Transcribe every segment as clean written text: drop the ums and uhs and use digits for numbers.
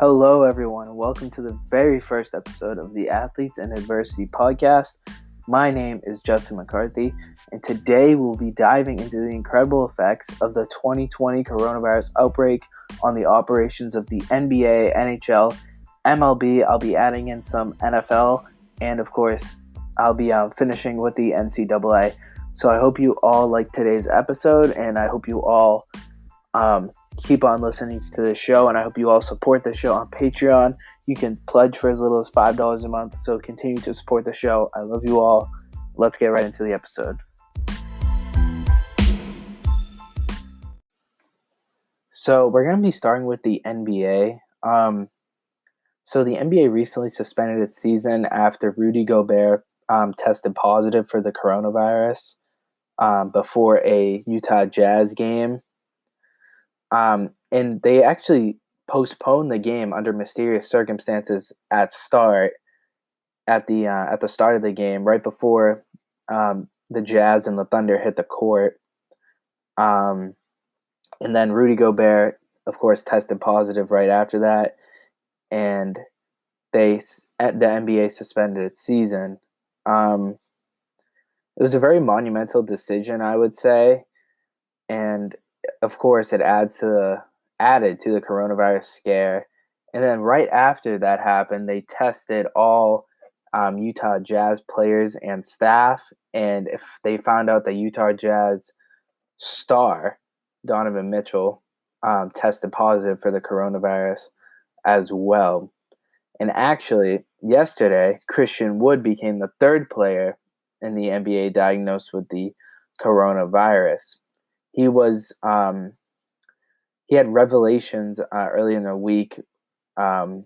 Hello, everyone, and welcome to the very first episode of the Athletes in Adversity podcast. My name is Justin McCarthy, and today we'll be diving into the incredible effects of the 2020 coronavirus outbreak on the operations of the NBA, NHL, MLB. I'll be adding in some NFL, and of course, I'll be finishing with the NCAA. So I hope you all like today's episode, and I hope you all keep on listening to the show, and I hope you all support the show on Patreon. You can pledge for as little as $5 a month, so continue to support the show. I love you all. Let's get right into the episode. So we're going to be starting with the NBA. So the NBA recently suspended its season after Rudy Gobert tested positive for the coronavirus before a Utah Jazz game. And they actually postponed the game under mysterious circumstances at the start of the game, right before the Jazz and the Thunder hit the court. And then Rudy Gobert, of course, tested positive right after that, and the NBA suspended its season. It was a very monumental decision, I would say, and of course, it added to the coronavirus scare. And then right after that happened, they tested all Utah Jazz players and staff. And if they found out that Utah Jazz star, Donovan Mitchell, tested positive for the coronavirus as well. And actually, yesterday, Christian Wood became the third player in the NBA diagnosed with the coronavirus. He had revelations early in the week that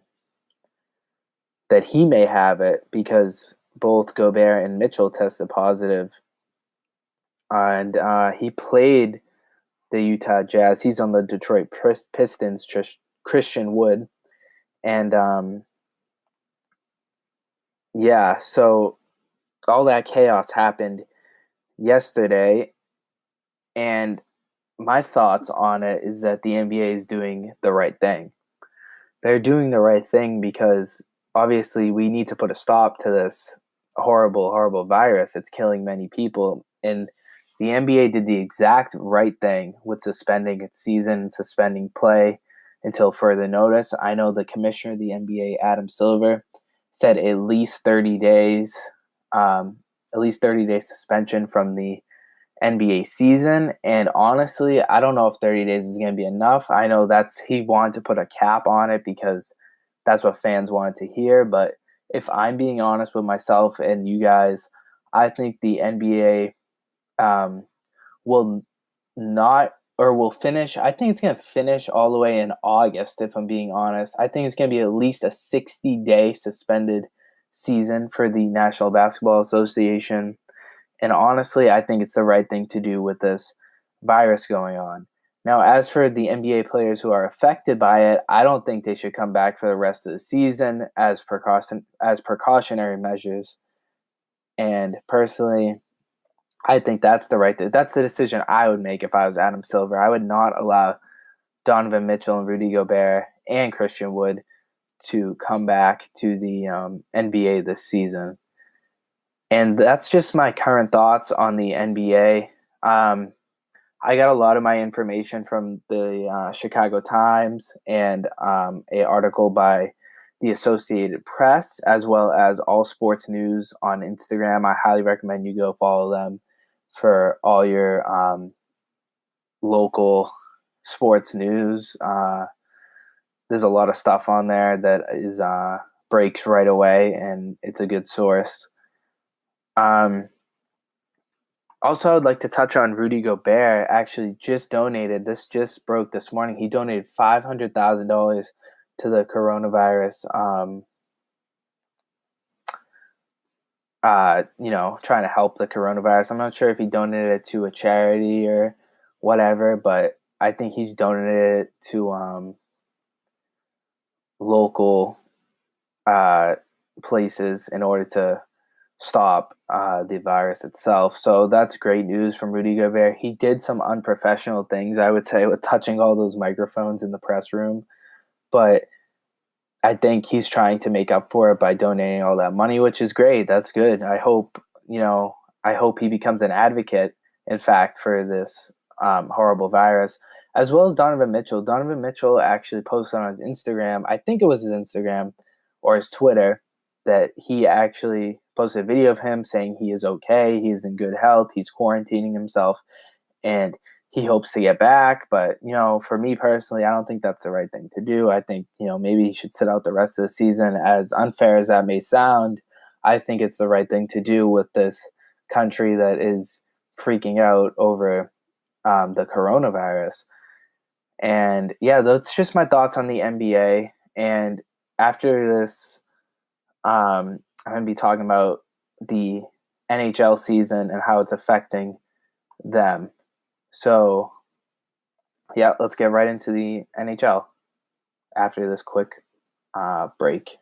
he may have it because both Gobert and Mitchell tested positive. And he played the Utah Jazz. He's on the Detroit Pistons, Christian Wood. And so all that chaos happened yesterday. And my thoughts on it is that the NBA is doing the right thing. They're doing the right thing because obviously we need to put a stop to this horrible, horrible virus. It's killing many people. And the NBA did the exact right thing with suspending its season, suspending play until further notice. I know the commissioner of the NBA, Adam Silver, said at least 30 days suspension from the NBA season, and honestly, I don't know if 30 days is going to be enough. I know he wanted to put a cap on it because that's what fans wanted to hear, but if I'm being honest with myself and you guys, I think the NBA will finish. I think it's going to finish all the way in August, if I'm being honest. I think it's going to be at least a 60-day suspended season for the National Basketball Association. And honestly, I think it's the right thing to do with this virus going on. Now, as for the NBA players who are affected by it, I don't think they should come back for the rest of the season as precautionary measures. And personally, I think that's that's the decision I would make if I was Adam Silver. I would not allow Donovan Mitchell and Rudy Gobert and Christian Wood to come back to the NBA this season. And that's just my current thoughts on the NBA. I got a lot of my information from the Chicago Times and an article by the Associated Press, as well as All Sports News on Instagram. I highly recommend you go follow them for all your local sports news. There's a lot of stuff on there that is breaks right away, and it's a good source. Also, I'd like to touch on Rudy Gobert. Actually, just broke this morning. He donated $500,000 to the coronavirus. Trying to help the coronavirus. I'm not sure if he donated it to a charity or whatever, but I think he's donated it to local places in order to stop the virus itself. So that's great news from Rudy Gobert. He did some unprofessional things, I would say, with touching all those microphones in the press room. But I think he's trying to make up for it by donating all that money, which is great. That's good. I hope he becomes an advocate, in fact, for this horrible virus, as well as Donovan Mitchell. Donovan Mitchell actually posted on his Instagram, I think it was his Instagram or his Twitter, that he actually posted a video of him saying he is okay, he is in good health, he's quarantining himself, and he hopes to get back. But, for me personally, I don't think that's the right thing to do. I think, maybe he should sit out the rest of the season. As unfair as that may sound, I think it's the right thing to do with this country that is freaking out over the coronavirus. And yeah, that's just my thoughts on the NBA. And after this, I'm going to be talking about the NHL season and how it's affecting them. So, yeah, let's get right into the NHL after this quick break.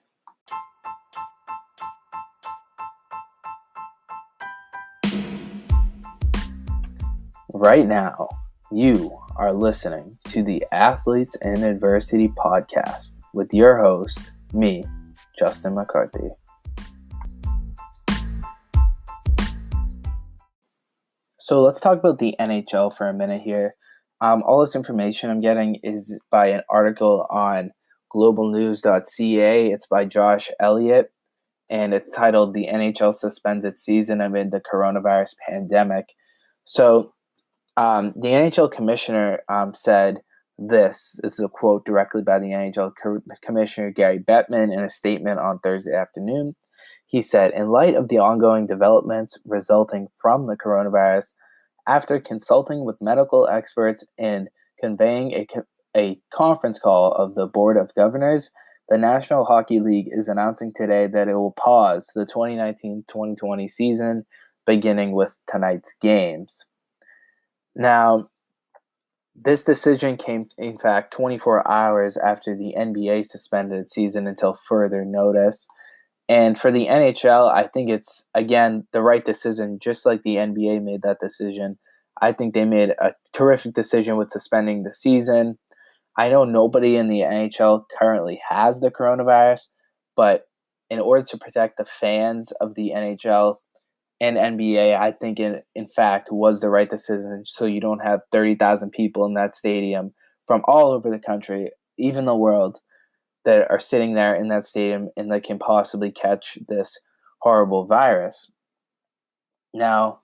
Right now, you are listening to the Athletes in Adversity podcast with your host, me, Justin McCarthy. So let's talk about the NHL for a minute here. All this information I'm getting is by an article on globalnews.ca. It's by Josh Elliott, and it's titled "The NHL Suspends Its Season Amid the Coronavirus Pandemic." So the NHL commissioner said this. This is a quote directly by the NHL commissioner Gary Bettman in a statement on Thursday afternoon. He said, "In light of the ongoing developments resulting from the coronavirus, after consulting with medical experts and conveying a conference call of the Board of Governors, the National Hockey League is announcing today that it will pause the 2019-2020 season, beginning with tonight's games." Now, this decision came, in fact, 24 hours after the NBA suspended its season until further notice. And for the NHL, I think it's, again, the right decision, just like the NBA made that decision. I think they made a terrific decision with suspending the season. I know nobody in the NHL currently has the coronavirus, but in order to protect the fans of the NHL and NBA, I think it, in fact, was the right decision, so you don't have 30,000 people in that stadium from all over the country, even the world, that are sitting there in that stadium and that can possibly catch this horrible virus. Now,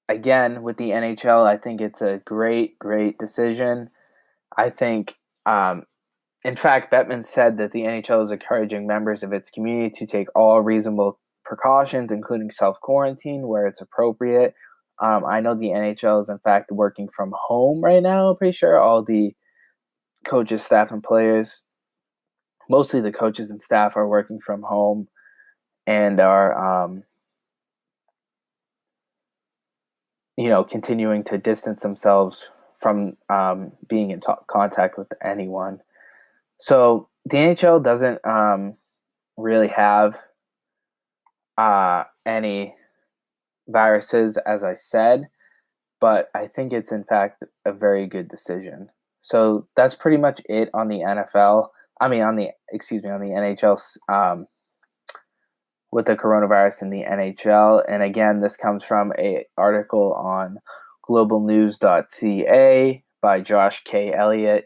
again, with the NHL, I think it's a great, great decision. I think, in fact, Bettman said that the NHL is encouraging members of its community to take all reasonable precautions, including self-quarantine where it's appropriate. I know the NHL is, in fact, working from home right now, I'm pretty sure. All the coaches, staff, and players, mostly the coaches and staff, are working from home and are, continuing to distance themselves from being in contact with anyone. So the NHL doesn't really have any viruses, as I said, but I think it's, in fact, a very good decision. So that's pretty much it on the NFL. On the NHL with the coronavirus in the NHL. And again, this comes from an article on globalnews.ca by Josh K. Elliott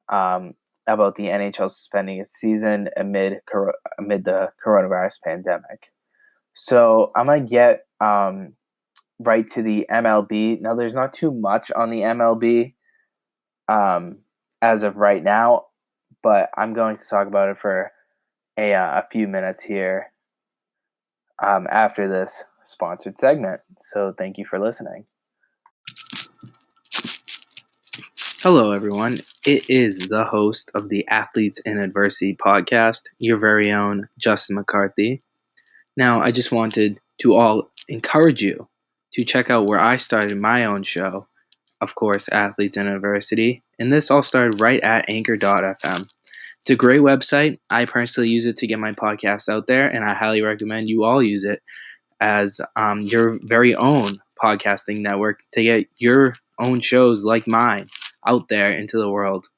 about the NHL suspending its season amid the coronavirus pandemic. So I'm going to get right to the MLB. Now, there's not too much on the MLB as of right now, but I'm going to talk about it for a few minutes here after this sponsored segment. So thank you for listening. Hello, everyone. It is the host of the Athletes in Adversity podcast, your very own Justin McCarthy. Now, I just wanted to all encourage you to check out where I started my own show, of course, Athletes in Adversity, and this all started right at anchor.fm. It's a great website. I personally use it to get my podcast out there, and I highly recommend you all use it as your very own podcasting network to get your own shows like mine out there into the world.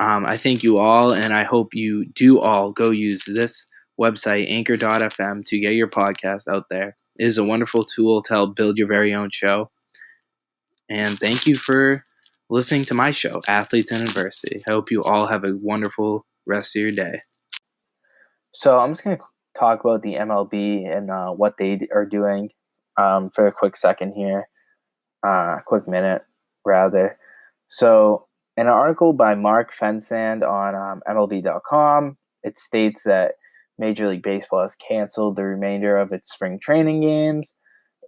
I thank you all, and I hope you do all go use this website, anchor.fm, to get your podcast out there. It is a wonderful tool to help build your very own show. And thank you for listening to my show, Athletes in Adversity. I hope you all have a wonderful rest of your day. So I'm just going to talk about the MLB and what they are doing for a quick second here, quick minute, rather. So in an article by Mark Fensand on MLB.com, it states that Major League Baseball has canceled the remainder of its spring training games.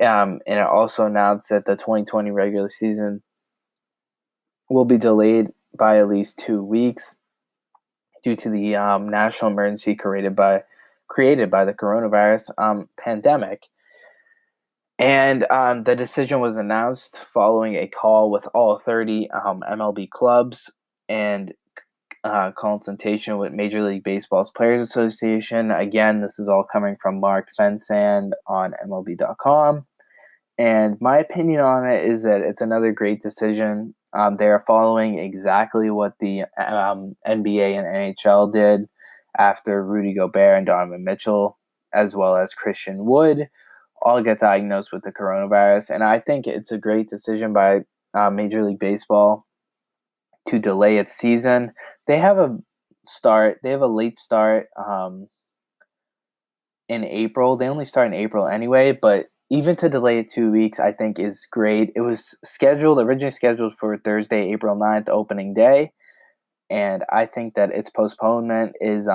And it also announced that the 2020 regular season will be delayed by at least 2 weeks due to the national emergency created by the coronavirus pandemic. And the decision was announced following a call with all 30 MLB clubs and consultation with Major League Baseball's Players Association. Again, this is all coming from Mark Fensand on MLB.com. And my opinion on it is that it's another great decision. They are following exactly what the NBA and NHL did after Rudy Gobert and Donovan Mitchell, as well as Christian Wood, all get diagnosed with the coronavirus. And I think it's a great decision by Major League Baseball to delay its season. They have a late start in April. They only start in April anyway, but even to delay it 2 weeks, I think is great. It was originally scheduled for Thursday, April 9th, opening day. And I think that its postponement is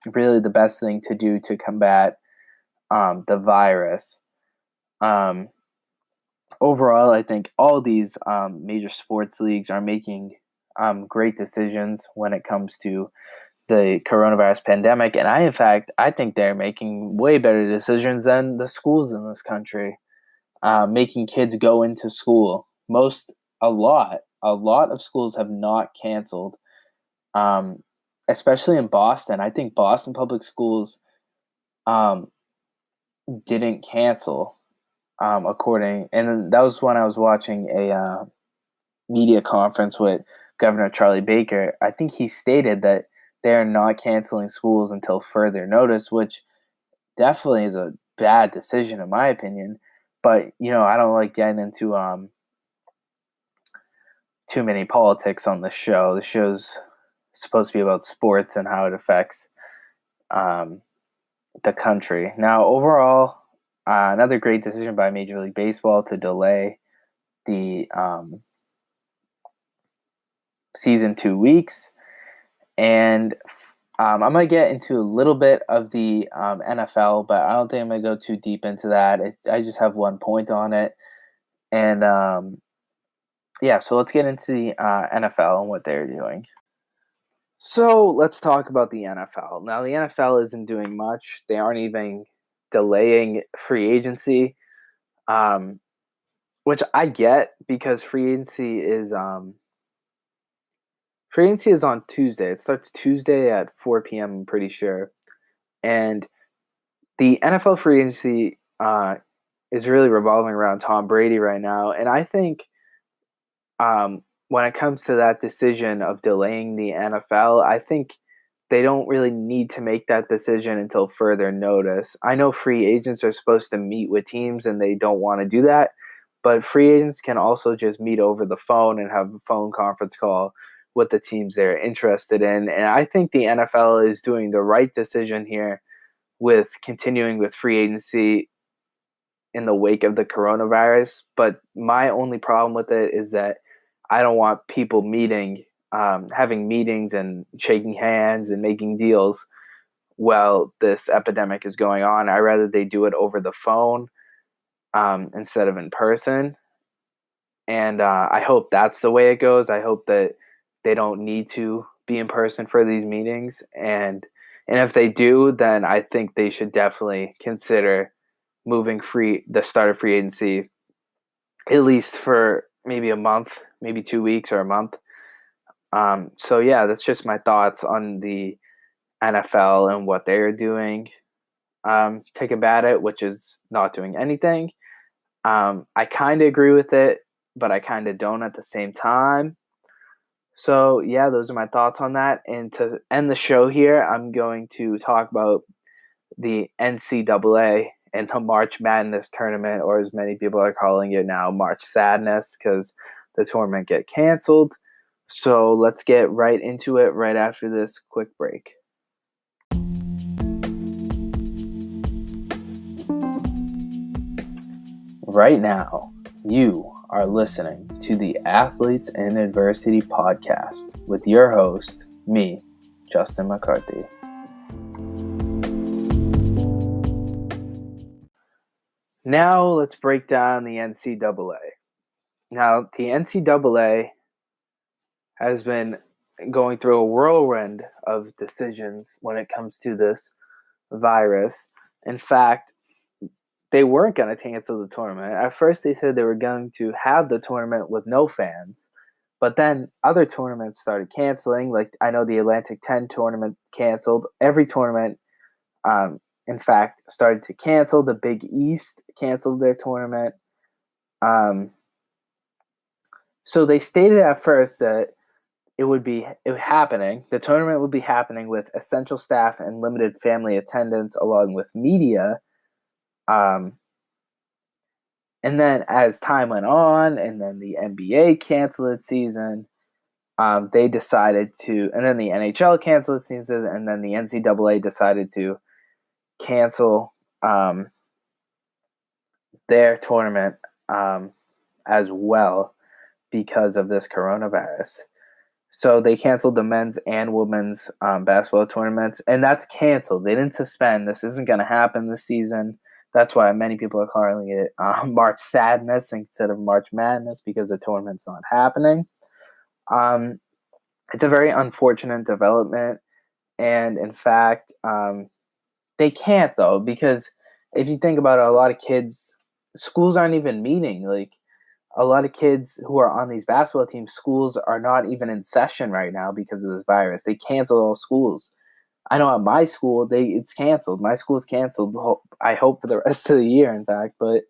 really the best thing to do to combat the virus. Overall, I think all these major sports leagues are making great decisions when it comes to the coronavirus pandemic. And I think they're making way better decisions than the schools in this country, making kids go into school. A lot of schools have not canceled, especially in Boston. I think Boston public schools didn't cancel, and that was when I was watching a media conference with Governor Charlie Baker. I think he stated that they're not canceling schools until further notice, which definitely is a bad decision in my opinion. But, I don't like getting into too many politics on the show. The show's supposed to be about sports and how it affects the country. Now, overall, another great decision by Major League Baseball to delay the season 2 weeks. And I'm going to get into a little bit of the NFL, but I don't think I'm going to go too deep into that. I just have one point on it. And so let's get into the NFL and what they're doing. So let's talk about the NFL. Now, the NFL isn't doing much. They aren't even delaying free agency, which I get because free agency is on Tuesday. It starts Tuesday at 4 p.m., I'm pretty sure. And the NFL free agency is really revolving around Tom Brady right now. And I think when it comes to that decision of delaying the NFL, I think they don't really need to make that decision until further notice. I know free agents are supposed to meet with teams and they don't want to do that, but free agents can also just meet over the phone and have a phone conference call with the teams they're interested in. And I think the NFL is doing the right decision here with continuing with free agency in the wake of the coronavirus. But my only problem with it is that I don't want people having meetings and shaking hands and making deals while this epidemic is going on. I'd rather they do it over the phone instead of in person. And I hope that's the way it goes. I hope that they don't need to be in person for these meetings. And if they do, then I think they should definitely consider moving the start of free agency at least for maybe a month, maybe 2 weeks or a month. So yeah, that's just my thoughts on the NFL and what they're doing to combat it, which is not doing anything. I kind of agree with it, but I kind of don't at the same time. So, yeah, those are my thoughts on that. And to end the show here, I'm going to talk about the NCAA and the March Madness tournament, or as many people are calling it now, March Sadness, because the tournament get canceled. So let's get right into it right after this quick break. Right now, you are listening to the Athletes in Adversity podcast with your host, me, Justin McCarthy. Now let's break down the NCAA. Now, the NCAA has been going through a whirlwind of decisions when it comes to this virus. In fact, they weren't going to cancel the tournament. At first, they said they were going to have the tournament with no fans. But then other tournaments started canceling. Like, I know the Atlantic 10 tournament canceled. Every tournament, in fact, started to cancel. The Big East canceled their tournament. So they stated at first that it would be happening. The tournament would be happening with essential staff and limited family attendance, along with media. And then as time went on, and then the NBA canceled its season, they decided to, and then the NHL canceled its season, and then the NCAA decided to cancel their tournament as well because of this coronavirus. So they canceled the men's and women's basketball tournaments, and that's canceled. They didn't suspend. This isn't going to happen this season. That's why many people are calling it March Sadness instead of March Madness, because the tournament's not happening. It's a very unfortunate development, and in fact, they can't, though, because if you think about it, a lot of kids, schools aren't even meeting. Like, a lot of kids who are on these basketball teams, schools are not even in session right now because of this virus. They canceled all schools. I know at my school, it's canceled. My school's canceled. I hope for the rest of the year, in fact, but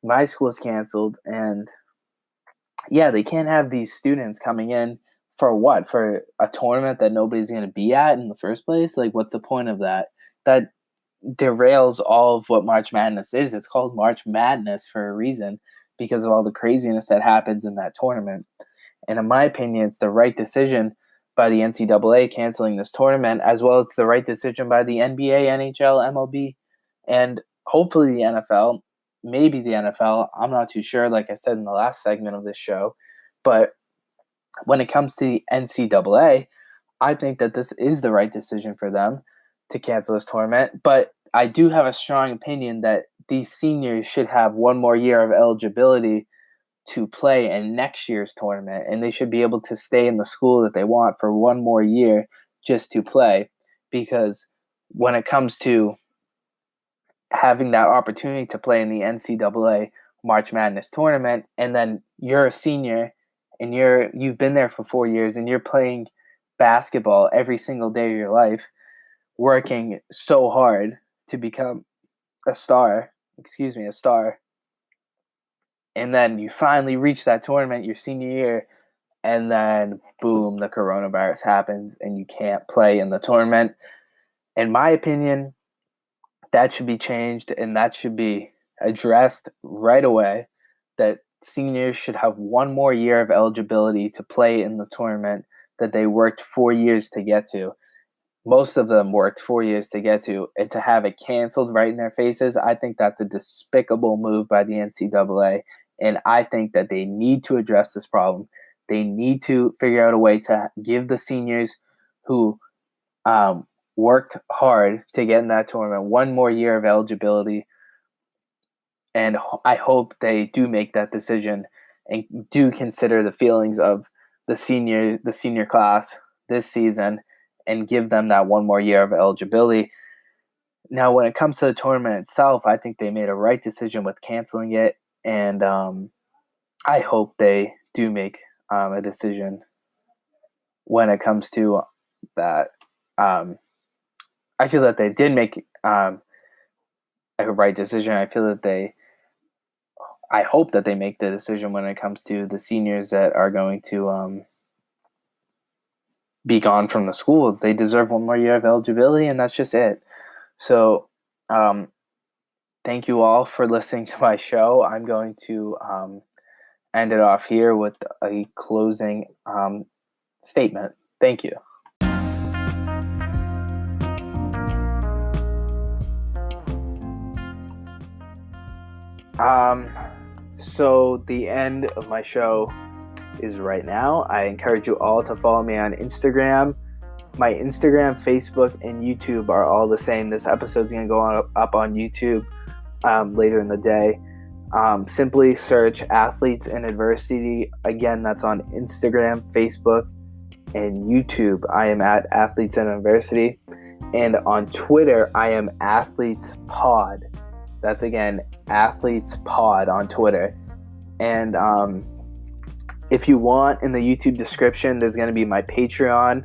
my school's canceled. And yeah, they can't have these students coming in for what? For a tournament that nobody's going to be at in the first place? Like, what's the point of that? That derails all of what March Madness is. It's called March Madness for a reason, because of all the craziness that happens in that tournament. And in my opinion, it's the right decision by the NCAA canceling this tournament, as well as the right decision by the NBA, NHL, MLB, and hopefully the NFL, maybe the NFL. I'm not too sure, like I said in the last segment of this show. But when it comes to the NCAA, I think that this is the right decision for them to cancel this tournament. But I do have a strong opinion that these seniors should have one more year of eligibility to play in next year's tournament, and they should be able to stay in the school that they want for one more year just to play. Because when it comes to having that opportunity to play in the NCAA March Madness tournament, and then you're a senior and you've been there for 4 years and you're playing basketball every single day of your life, working so hard to become a star, and then you finally reach that tournament your senior year, and then boom, the coronavirus happens and you can't play in the tournament. In my opinion, that should be changed, and that should be addressed right away, that seniors should have one more year of eligibility to play in the tournament that they worked 4 years to get to. Most of them worked 4 years to get to, and to have it canceled right in their faces, I think that's a despicable move by the NCAA, and I think that they need to address this problem. They need to figure out a way to give the seniors who worked hard to get in that tournament one more year of eligibility, and I hope they do make that decision and do consider the feelings of the senior class this season and give them that one more year of eligibility. Now, when it comes to the tournament itself, I think they made a right decision with canceling it, and I hope they do make a decision when it comes to that. I feel that they did make a right decision. I hope that they make the decision when it comes to the seniors that are going to be gone from the school. They deserve one more year of eligibility, and that's just it. So thank you all for listening to my show. I'm going to end it off here with a closing statement. Thank you. So the end of my show is right now. I encourage you all to follow me on Instagram. My Instagram, Facebook, and YouTube are all the same. This episode's going to go up on YouTube later in the day. Simply search Athletes in Adversity. Again, that's on Instagram, Facebook, and YouTube. I am at Athletes in Adversity. And on Twitter, I am Athletes Pod. That's again, Athletes Pod on Twitter. And if you want, in the YouTube description, there's going to be my Patreon,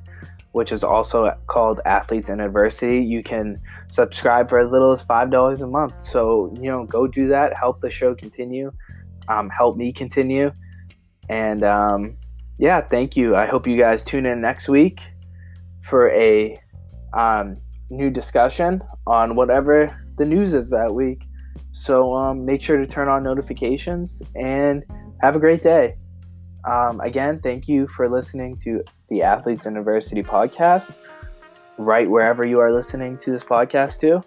which is also called Athletes in Adversity. You can subscribe for as little as $5 a month. So, go do that. Help the show continue. Help me continue. And thank you. I hope you guys tune in next week for a new discussion on whatever the news is that week. So make sure to turn on notifications and have a great day. Again, thank you for listening to the Athletes in Adversity podcast, right wherever you are listening to this podcast to.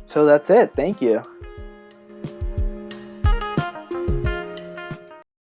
So that's it. Thank you.